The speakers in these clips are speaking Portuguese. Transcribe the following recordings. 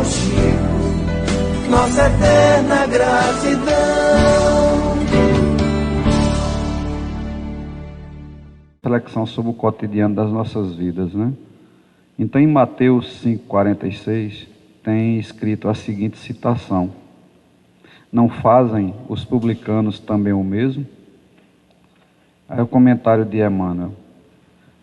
contigo, nossa eterna gratidão. Reflexão sobre o cotidiano das nossas vidas, né? Então, em Mateus 5,46, tem escrito a seguinte citação: não fazem os publicanos também o mesmo? Aí o comentário de Emmanuel: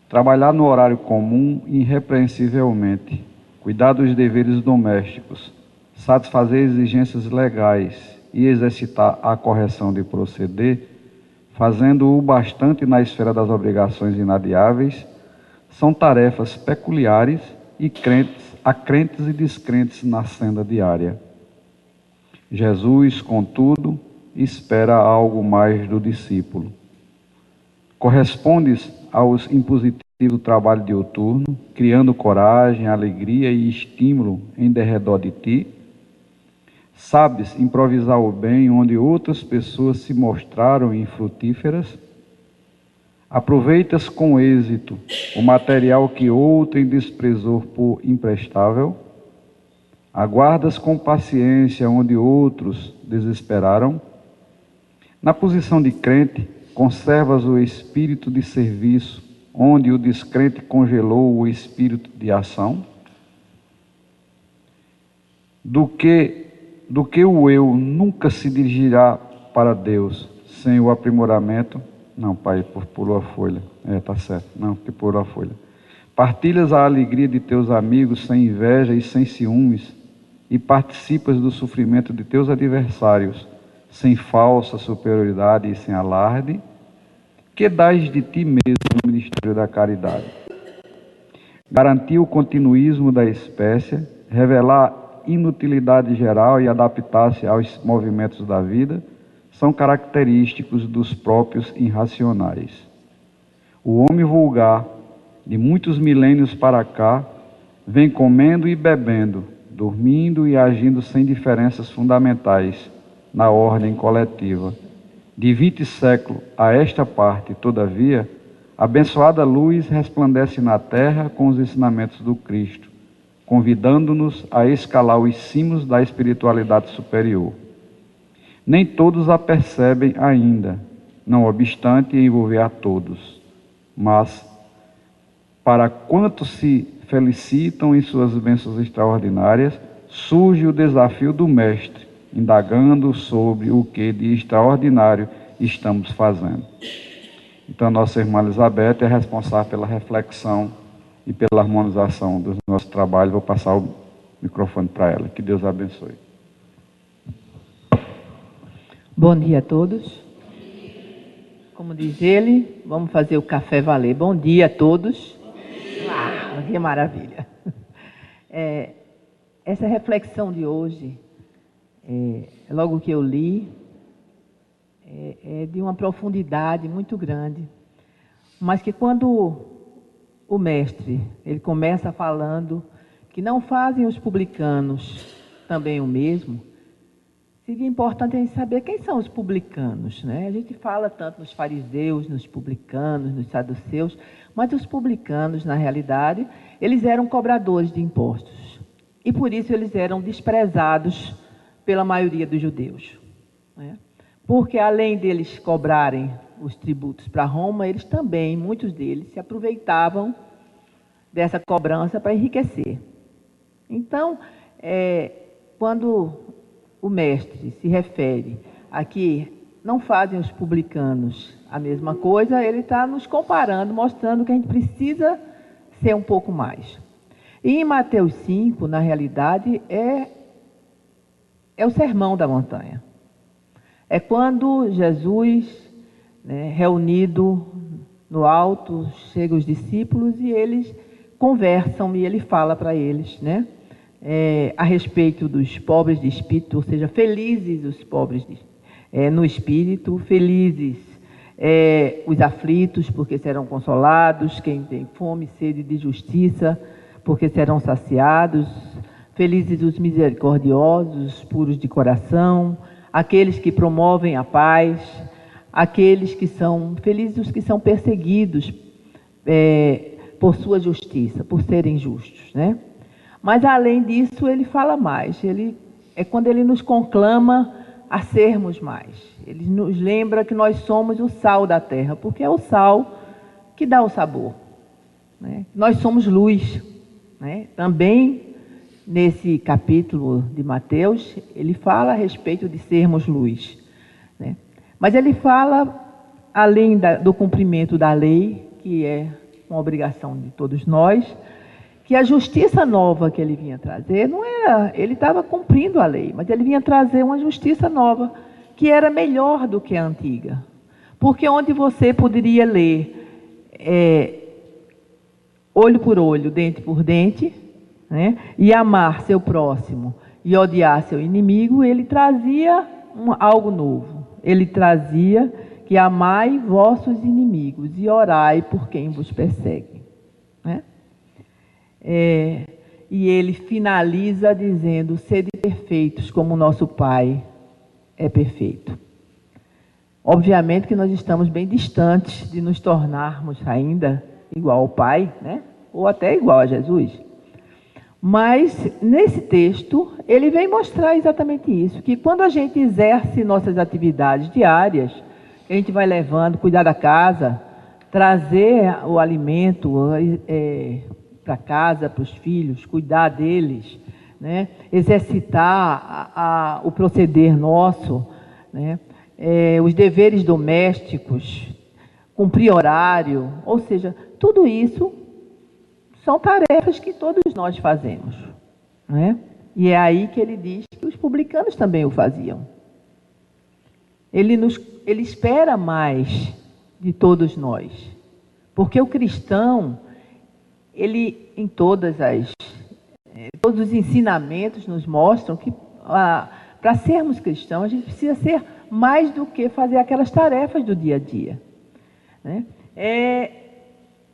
trabalhar no horário comum irrepreensivelmente, cuidar dos deveres domésticos, satisfazer exigências legais e exercitar a correção de proceder, fazendo-o bastante na esfera das obrigações inadiáveis, são tarefas peculiares e a crentes e descrentes na senda diária. Jesus, contudo, espera algo mais do discípulo. Correspondes aos impositivos do trabalho diuturno, criando coragem, alegria e estímulo em derredor de ti? Sabes improvisar o bem onde outras pessoas se mostraram infrutíferas? Aproveitas com êxito o material que outrem desprezou por imprestável? Aguardas com paciência onde outros desesperaram? Na posição de crente, conservas o espírito de serviço, onde o descrente congelou o espírito de ação? Do que o eu nunca se dirigirá para Deus sem o aprimoramento. Não, pai, pulou a folha. Tá certo. Não, que pulou a folha. Partilhas a alegria de teus amigos sem inveja e sem ciúmes, e participas do sofrimento de teus adversários, sem falsa superioridade e sem alarde. Que dás de ti mesmo no ministério da caridade? Garantir o continuismo da espécie, revelar inutilidade geral e adaptar-se aos movimentos da vida, são característicos dos próprios irracionais. O homem vulgar, de muitos milênios para cá, vem comendo e bebendo, dormindo e agindo sem diferenças fundamentais na ordem coletiva. De 20 séculos a esta parte, todavia, a abençoada luz resplandece na terra com os ensinamentos do Cristo, convidando-nos a escalar os cimos da espiritualidade superior. Nem todos a percebem ainda, não obstante envolver a todos, mas para quantos se felicitam em suas bênçãos extraordinárias, surge o desafio do Mestre, indagando sobre o que de extraordinário estamos fazendo. Então, nossa irmã Elizabeth é responsável pela reflexão e pela harmonização do nosso trabalho. Vou passar o microfone para ela. Que Deus a abençoe. Bom dia a todos. Como diz ele, vamos fazer o café valer. Bom dia a todos. Bom dia, maravilha. Essa reflexão de hoje, logo que eu li, é de uma profundidade muito grande, mas que quando o mestre ele começa falando que não fazem os publicanos também o mesmo, seria importante a gente saber quem são os publicanos, né? A gente fala tanto nos fariseus, nos publicanos, nos saduceus, mas os publicanos, na realidade, eles eram cobradores de impostos. E por isso eles eram desprezados pela maioria dos judeus, né? Porque além deles cobrarem os tributos para Roma, eles também, muitos deles, se aproveitavam dessa cobrança para enriquecer. Então, quando o mestre se refere a que não fazem os publicanos a mesma coisa, ele está nos comparando, mostrando que a gente precisa ser um pouco mais. E em Mateus 5, na realidade, é o sermão da montanha. É quando Jesus, né, reunido no alto, chega os discípulos e eles conversam e ele fala para eles, né, a respeito dos pobres de espírito, ou seja, felizes os pobres no espírito, felizes os aflitos, porque serão consolados, quem tem fome e sede de justiça, porque serão saciados, felizes os misericordiosos, os puros de coração, aqueles que promovem a paz, aqueles que são felizes, os que são perseguidos por sua justiça, por serem justos, né? Mas, além disso, ele fala mais. É quando ele nos conclama a sermos mais. Ele nos lembra que nós somos o sal da terra, porque é o sal que dá o sabor, né? Nós somos luz, né? Também, nesse capítulo de Mateus, ele fala a respeito de sermos luz, né? Mas ele fala, além do cumprimento da lei, que é uma obrigação de todos nós, que a justiça nova que ele vinha trazer, não era, ele estava cumprindo a lei, mas ele vinha trazer uma justiça nova, que era melhor do que a antiga. Porque onde você poderia ler olho por olho, dente por dente, né, e amar seu próximo e odiar seu inimigo, ele trazia algo novo. Ele trazia que amai vossos inimigos e orai por quem vos persegue, né? E ele finaliza dizendo: sede perfeitos como o nosso Pai é perfeito. Obviamente que nós estamos bem distantes de nos tornarmos ainda igual ao Pai, né? Ou até igual a Jesus. Mas, nesse texto, ele vem mostrar exatamente isso, que quando a gente exerce nossas atividades diárias, que a gente vai levando, cuidar da casa, trazer o alimento para casa, para os filhos, cuidar deles, né? Exercitar o proceder nosso, né? Os deveres domésticos, cumprir horário, ou seja, tudo isso são tarefas que todos nós fazemos, né? E é aí que ele diz que os publicanos também o faziam. Ele espera mais de todos nós, porque o cristão, ele em todos os ensinamentos nos mostram que para sermos cristãos a gente precisa ser mais do que fazer aquelas tarefas do dia a dia, né?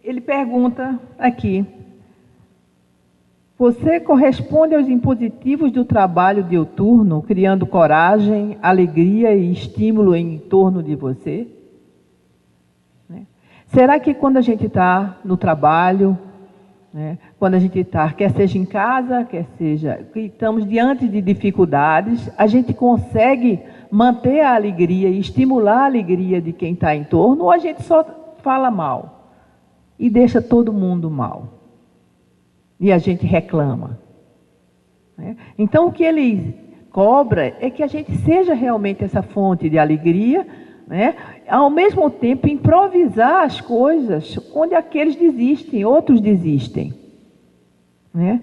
Ele pergunta aqui: você corresponde aos impositivos do trabalho diuturno, criando coragem, alegria e estímulo em torno de você? Né? Será que quando a gente está no trabalho, né, quando a gente está, quer seja em casa, quer seja, que estamos diante de dificuldades, a gente consegue manter a alegria e estimular a alegria de quem está em torno, ou a gente só fala mal e deixa todo mundo mal? E a gente reclama, né? Então, o que ele cobra é que a gente seja realmente essa fonte de alegria, né? Ao mesmo tempo, improvisar as coisas onde aqueles desistem, outros desistem, né?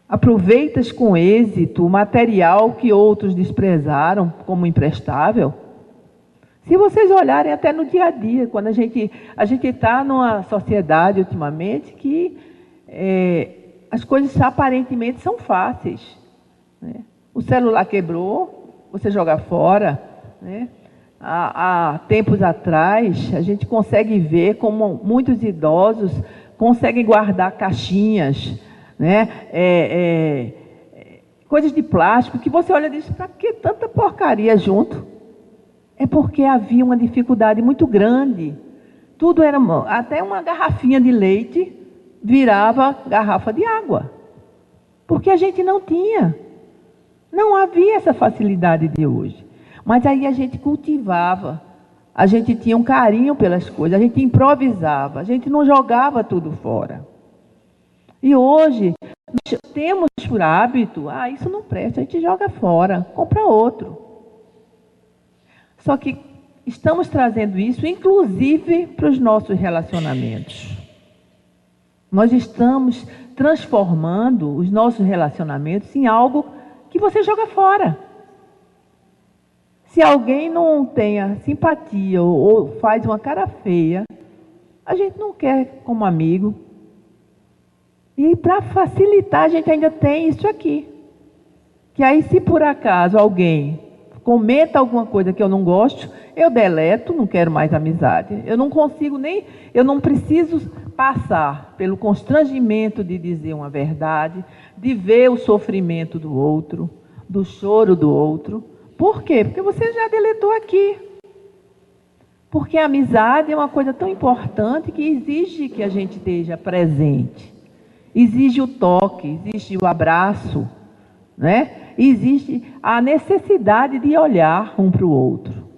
Aproveitas com êxito o material que outros desprezaram como imprestável. Se vocês olharem até no dia a dia, quando a gente está numa sociedade ultimamente que as coisas aparentemente são fáceis, né? O celular quebrou, você joga fora, né? Há tempos atrás, a gente consegue ver como muitos idosos conseguem guardar caixinhas, né? Coisas de plástico, que você olha e diz: para que tanta porcaria junto? É porque havia uma dificuldade muito grande. Tudo era, até uma garrafinha de leite virava garrafa de água, porque a gente não tinha, não havia essa facilidade de hoje. Mas aí a gente cultivava, a gente tinha um carinho pelas coisas, a gente improvisava, a gente não jogava tudo fora. E hoje nós temos por hábito: isso não presta, a gente joga fora, compra outro. Só que estamos trazendo isso inclusive para os nossos relacionamentos. Nós estamos transformando os nossos relacionamentos em algo que você joga fora. Se alguém não tenha simpatia ou faz uma cara feia, a gente não quer como amigo. E para facilitar, a gente ainda tem isso aqui. Que aí, se por acaso alguém comenta alguma coisa que eu não gosto, eu deleto, não quero mais amizade. Eu não preciso passar pelo constrangimento de dizer uma verdade, de ver o sofrimento do outro, do choro do outro. Por quê? Porque você já deletou aqui. Porque a amizade é uma coisa tão importante que exige que a gente esteja presente. exige o toque, exige o abraço, né? Existe a necessidade de olhar um para o outro,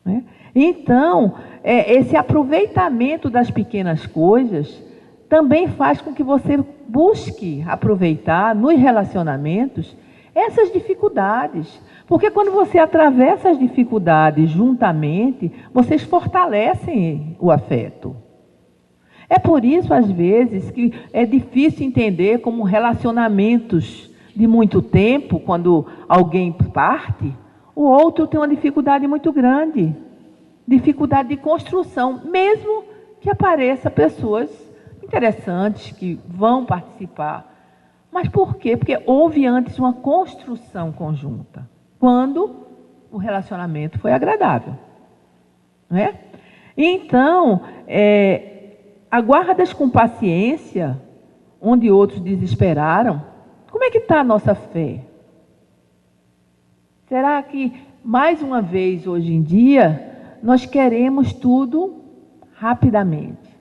né? Então, esse aproveitamento das pequenas coisas também faz com que você busque aproveitar nos relacionamentos essas dificuldades. Porque quando você atravessa as dificuldades juntamente, vocês fortalecem o afeto. É por isso, às vezes, que é difícil entender como relacionamentos de muito tempo, quando alguém parte, o outro tem uma dificuldade muito grande. Dificuldade de construção, mesmo que apareçam pessoas interessantes que vão participar. Mas por quê? Porque houve antes uma construção conjunta, quando o relacionamento foi agradável, né? Então, aguardas com paciência, onde outros desesperaram. Como é que está a nossa fé? Será que, mais uma vez, hoje em dia, nós queremos tudo rapidamente?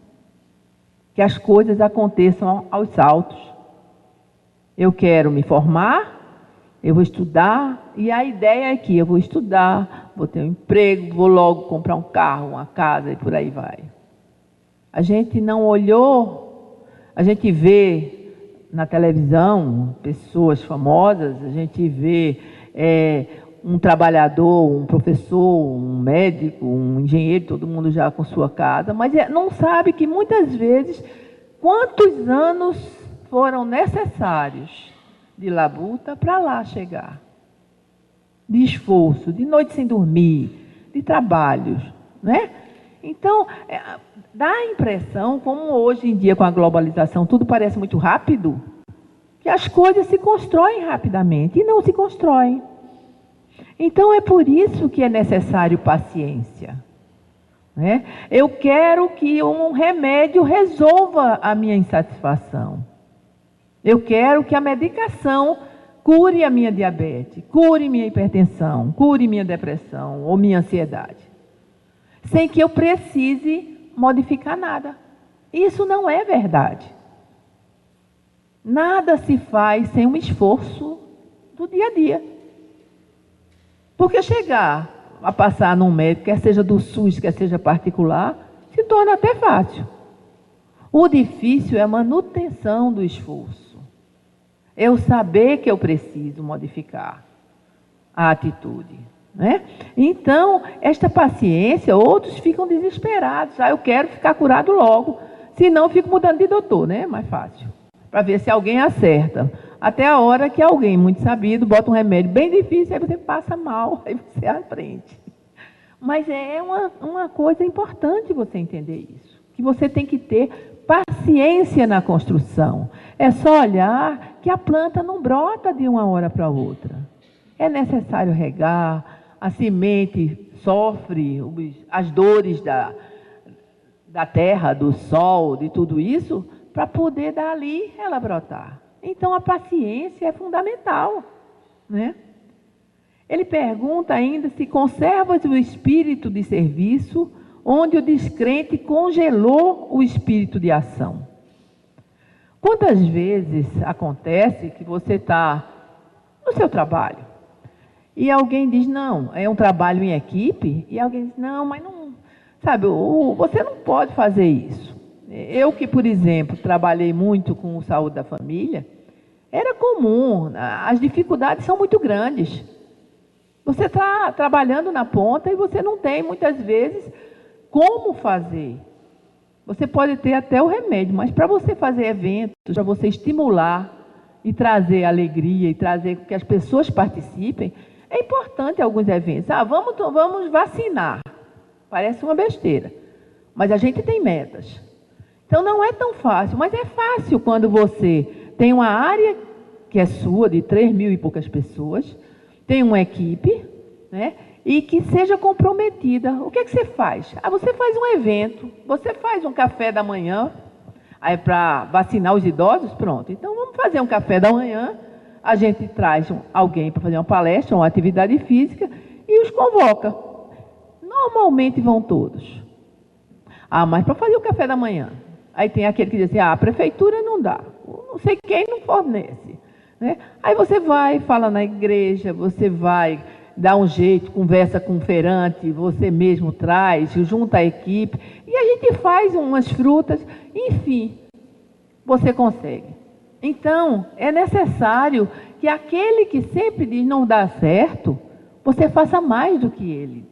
Que as coisas aconteçam aos saltos. Eu quero me formar, eu vou estudar, e a ideia é que eu vou estudar, vou ter um emprego, vou logo comprar um carro, uma casa e por aí vai. A gente não olhou, a gente vê na televisão pessoas famosas, a gente vê um trabalhador, um professor, um médico, um engenheiro, todo mundo já com sua casa, mas não sabe que muitas vezes quantos anos foram necessários de labuta para lá chegar. De esforço, de noite sem dormir, de trabalhos, né? Então, dá a impressão, como hoje em dia com a globalização tudo parece muito rápido, que as coisas se constroem rapidamente e não se constroem. Então, é por isso que é necessário paciência, né? Eu quero que um remédio resolva a minha insatisfação. Eu quero que a medicação cure a minha diabetes, cure minha hipertensão, cure minha depressão ou minha ansiedade, sem que eu precise modificar nada. Isso não é verdade. Nada se faz sem um esforço do dia a dia. Porque chegar a passar num médico, quer seja do SUS, quer seja particular, se torna até fácil. O difícil é a manutenção do esforço. Eu saber que eu preciso modificar a atitude, né? Então, esta paciência, outros ficam desesperados. Eu quero ficar curado logo, senão eu fico mudando de doutor, né? Mais fácil. Para ver se alguém acerta. Até a hora que alguém muito sabido bota um remédio bem difícil, aí você passa mal, aí você aprende. Mas é uma coisa importante você entender isso. Que você tem que ter paciência na construção. É só olhar que a planta não brota de uma hora para outra. É necessário regar, a semente sofre as dores da terra, do sol, de tudo isso, para poder dali ela brotar. Então, a paciência é fundamental, né? Ele pergunta ainda se conservas o espírito de serviço, onde o descrente congelou o espírito de ação. Quantas vezes acontece que você está no seu trabalho e alguém diz, não, é um trabalho em equipe, e alguém diz, não, mas não, sabe, você não pode fazer isso. Eu que, por exemplo, trabalhei muito com saúde da família, era comum, as dificuldades são muito grandes. Você está trabalhando na ponta e você não tem, muitas vezes, como fazer. Você pode ter até o remédio, mas para você fazer eventos, para você estimular e trazer alegria e trazer que as pessoas participem, é importante alguns eventos. Vamos vacinar. Parece uma besteira, mas a gente tem metas. Então não é tão fácil, mas é fácil quando você tem uma área que é sua, de 3.000 e poucas pessoas, tem uma equipe, né? E que seja comprometida. O que é que você faz? Você faz um evento, você faz um café da manhã, aí para vacinar os idosos, pronto. Então vamos fazer um café da manhã, a gente traz alguém para fazer uma palestra, uma atividade física e os convoca. Normalmente vão todos. Mas para fazer o café da manhã, Aí tem aquele que diz assim, a prefeitura não dá, não sei quem não fornece. Né? Aí você vai, fala na igreja, você vai, dá um jeito, conversa com o feirante, você mesmo traz, junta a equipe, e a gente faz umas frutas, enfim, você consegue. Então, é necessário que aquele que sempre diz não dá certo, você faça mais do que ele.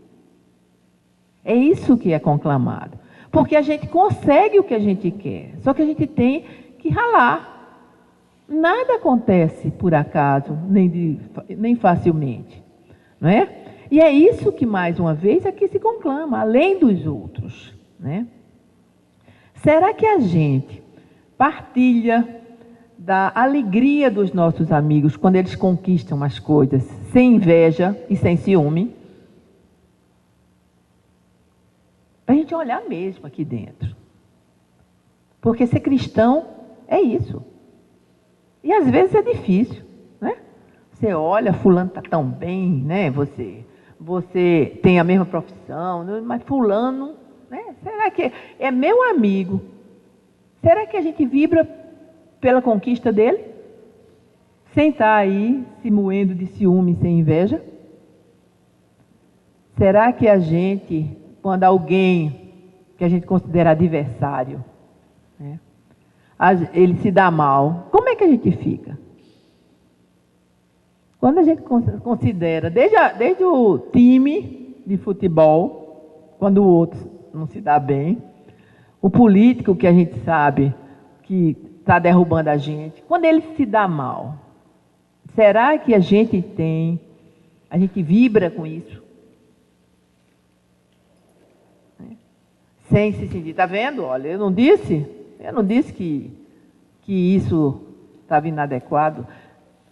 É isso que é conclamado. Porque a gente consegue o que a gente quer, só que a gente tem que ralar. Nada acontece por acaso, nem facilmente. Não é? E é isso que, mais uma vez, aqui se conclama, além dos outros. Né? Será que a gente partilha da alegria dos nossos amigos quando eles conquistam as coisas, sem inveja e sem ciúme? Para a gente olhar mesmo aqui dentro. Porque ser cristão é isso. E às vezes é difícil, né? Você olha, fulano está tão bem, né? Você tem a mesma profissão, mas fulano, né? Será que é meu amigo? Será que a gente vibra pela conquista dele? Sem estar aí se moendo de ciúme, sem inveja? Será que a gente, quando alguém que a gente considera adversário, né, ele se dá mal, como é que a gente fica? Quando a gente considera, desde o time de futebol, quando o outro não se dá bem, o político que a gente sabe que está derrubando a gente, quando ele se dá mal, será que a gente vibra com isso? Sem se sentir, está vendo? Olha, eu não disse que isso estava inadequado.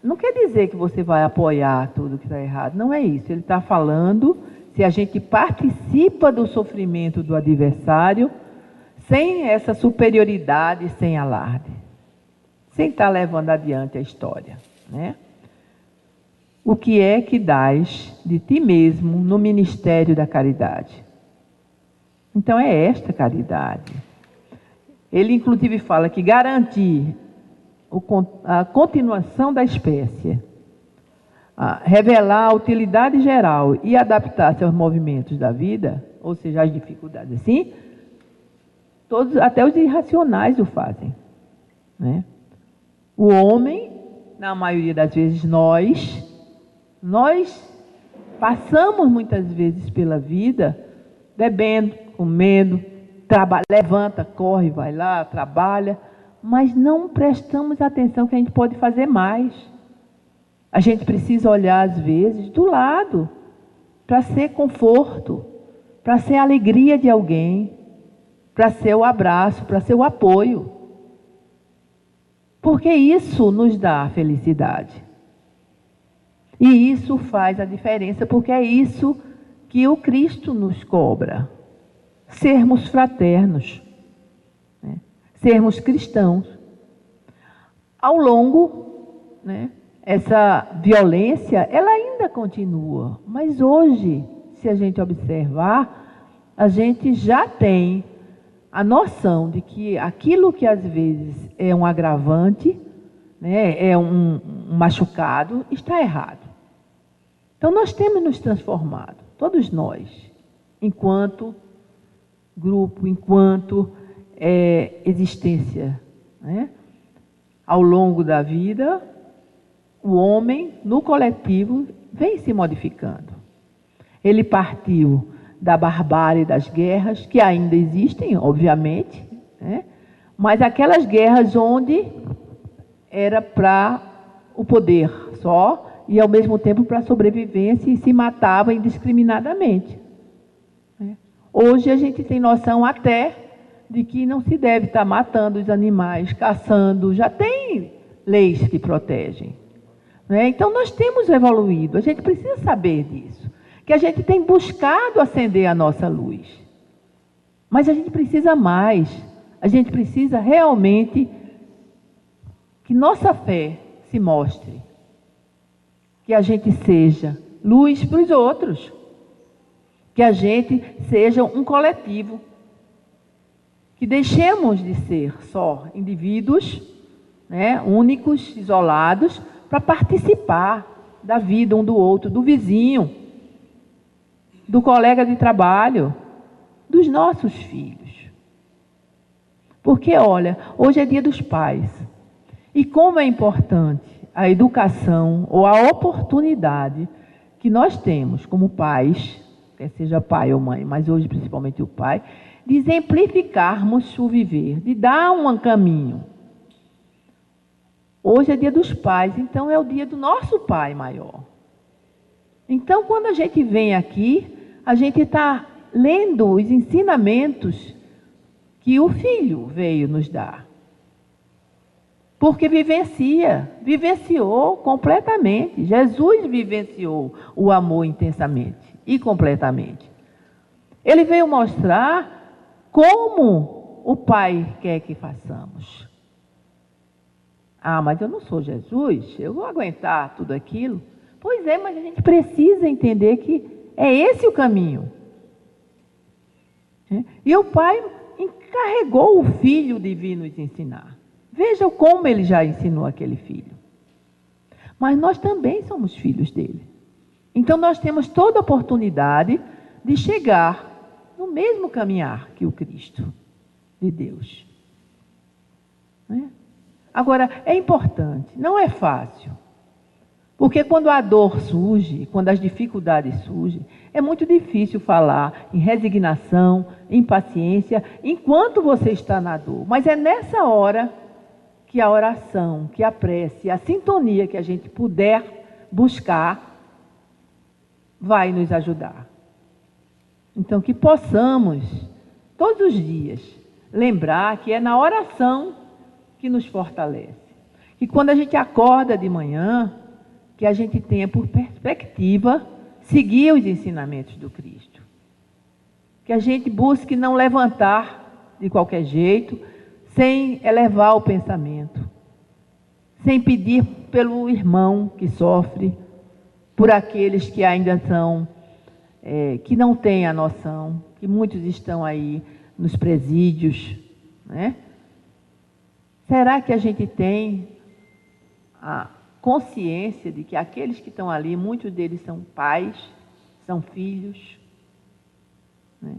Não quer dizer que você vai apoiar tudo que está errado, não é isso. Ele está falando se a gente participa do sofrimento do adversário sem essa superioridade, sem alarde, sem estar levando adiante a história. Né? O que é que dás de ti mesmo no ministério da caridade? Então é esta caridade. Ele inclusive fala que garantir a continuação da espécie, revelar a utilidade geral e adaptar-se aos movimentos da vida, ou seja, às dificuldades assim, todos, até os irracionais o fazem. Né? O homem, na maioria das vezes nós passamos muitas vezes pela vida bebendo, comendo, levanta, corre, vai lá, trabalha, mas não prestamos atenção que a gente pode fazer mais. A gente precisa olhar, às vezes, do lado, para ser conforto, para ser a alegria de alguém, para ser o abraço, para ser o apoio. Porque isso nos dá felicidade. E isso faz a diferença, porque é isso que o Cristo nos cobra. Sermos fraternos, né? Sermos cristãos. Ao longo, né, essa violência, ela ainda continua, mas hoje, se a gente observar, a gente já tem a noção de que aquilo que às vezes é um agravante, né, é um machucado, está errado. Então nós temos nos transformado, todos nós, enquanto grupo, enquanto existência. Né? Ao longo da vida, o homem, no coletivo, vem se modificando. Ele partiu da barbárie das guerras, que ainda existem, obviamente, né? Mas aquelas guerras onde era para o poder só, e ao mesmo tempo para a sobrevivência, e se matava indiscriminadamente. Hoje a gente tem noção até de que não se deve estar matando os animais, caçando, já tem leis que protegem. Né? Então nós temos evoluído, a gente precisa saber disso, que a gente tem buscado acender a nossa luz. Mas a gente precisa mais, a gente precisa realmente que nossa fé se mostre, que a gente seja luz para os outros, que a gente seja um coletivo, que deixemos de ser só indivíduos, né, únicos, isolados, para participar da vida um do outro, do vizinho, do colega de trabalho, dos nossos filhos. Porque, olha, hoje é dia dos pais. E como é importante a educação ou a oportunidade que nós temos como pais, quer seja pai ou mãe, mas hoje principalmente o pai, de exemplificarmos o viver, de dar um caminho. Hoje é dia dos pais, então é o dia do nosso pai maior. Então, quando a gente vem aqui, a gente está lendo os ensinamentos que o Filho veio nos dar. Porque vivenciou completamente. Jesus vivenciou o amor intensamente e completamente. Ele veio mostrar como o Pai quer que façamos. Ah, mas eu não sou Jesus, eu vou aguentar tudo aquilo. Pois é, mas a gente precisa entender que é esse o caminho. E o Pai encarregou o Filho de vir nos ensinar. Veja como ele já ensinou aquele filho. Mas nós também somos filhos dele. Então nós temos toda a oportunidade de chegar no mesmo caminhar que o Cristo de Deus. Agora, é importante, não é fácil. Porque quando a dor surge, quando as dificuldades surgem, é muito difícil falar em resignação, em paciência, enquanto você está na dor. Mas é nessa hora que a oração, que a prece, a sintonia que a gente puder buscar, vai nos ajudar. Então, que possamos, todos os dias, lembrar que é na oração que nos fortalece. Que quando a gente acorda de manhã, que a gente tenha por perspectiva seguir os ensinamentos do Cristo. Que a gente busque não levantar de qualquer jeito, sem elevar o pensamento, sem pedir pelo irmão que sofre, por aqueles que ainda são, que não têm a noção, que muitos estão aí nos presídios, né? Será que a gente tem a consciência de que aqueles que estão ali, muitos deles são pais, são filhos, né?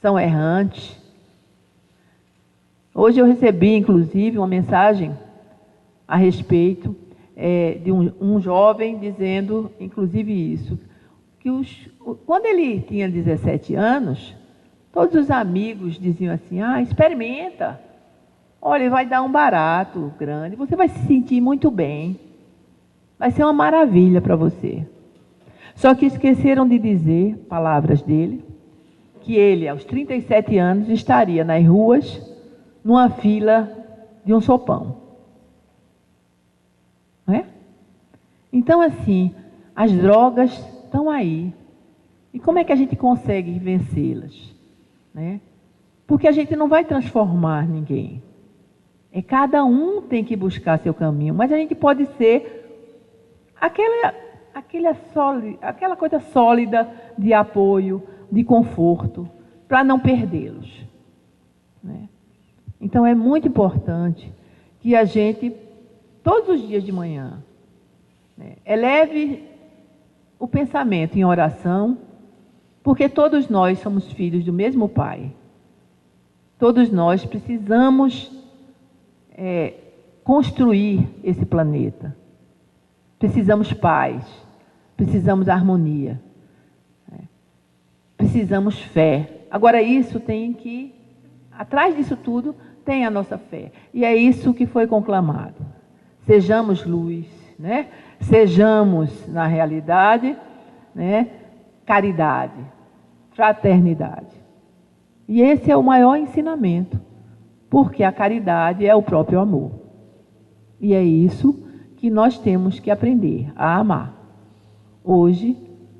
São errantes? Hoje eu recebi, inclusive, uma mensagem a respeito de um jovem dizendo, inclusive isso, que quando ele tinha 17 anos, todos os amigos diziam assim, experimenta, olha, vai dar um barato grande, você vai se sentir muito bem, vai ser uma maravilha para você. Só que esqueceram de dizer, palavras dele, que ele, aos 37 anos, estaria nas ruas, numa fila de um sopão. Não é? Então, assim, as drogas estão aí. E como é que a gente consegue vencê-las? Né? Porque a gente não vai transformar ninguém. Cada um tem que buscar seu caminho. Mas a gente pode ser aquela coisa sólida de apoio, de conforto, para não perdê-los. Né? Então, é muito importante que a gente, todos os dias de manhã, eleve o pensamento em oração, porque todos nós somos filhos do mesmo Pai. Todos nós precisamos construir esse planeta. Precisamos paz, precisamos harmonia, precisamos fé. Agora, isso tem que, atrás disso tudo, tem a nossa fé. E é isso que foi conclamado. Sejamos luz, né? Sejamos, na realidade, né, caridade, fraternidade. E esse é o maior ensinamento, porque a caridade é o próprio amor. E é isso que nós temos que aprender a amar, hoje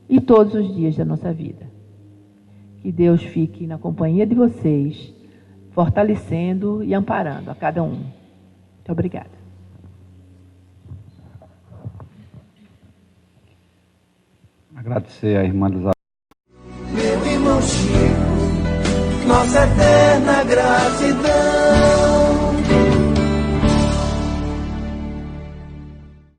e todos os dias da nossa vida. Que Deus fique na companhia de vocês, fortalecendo e amparando a cada um. Muito obrigada. Agradecer a irmã Elizabeth. Meu irmão Chico, nossa eterna gratidão.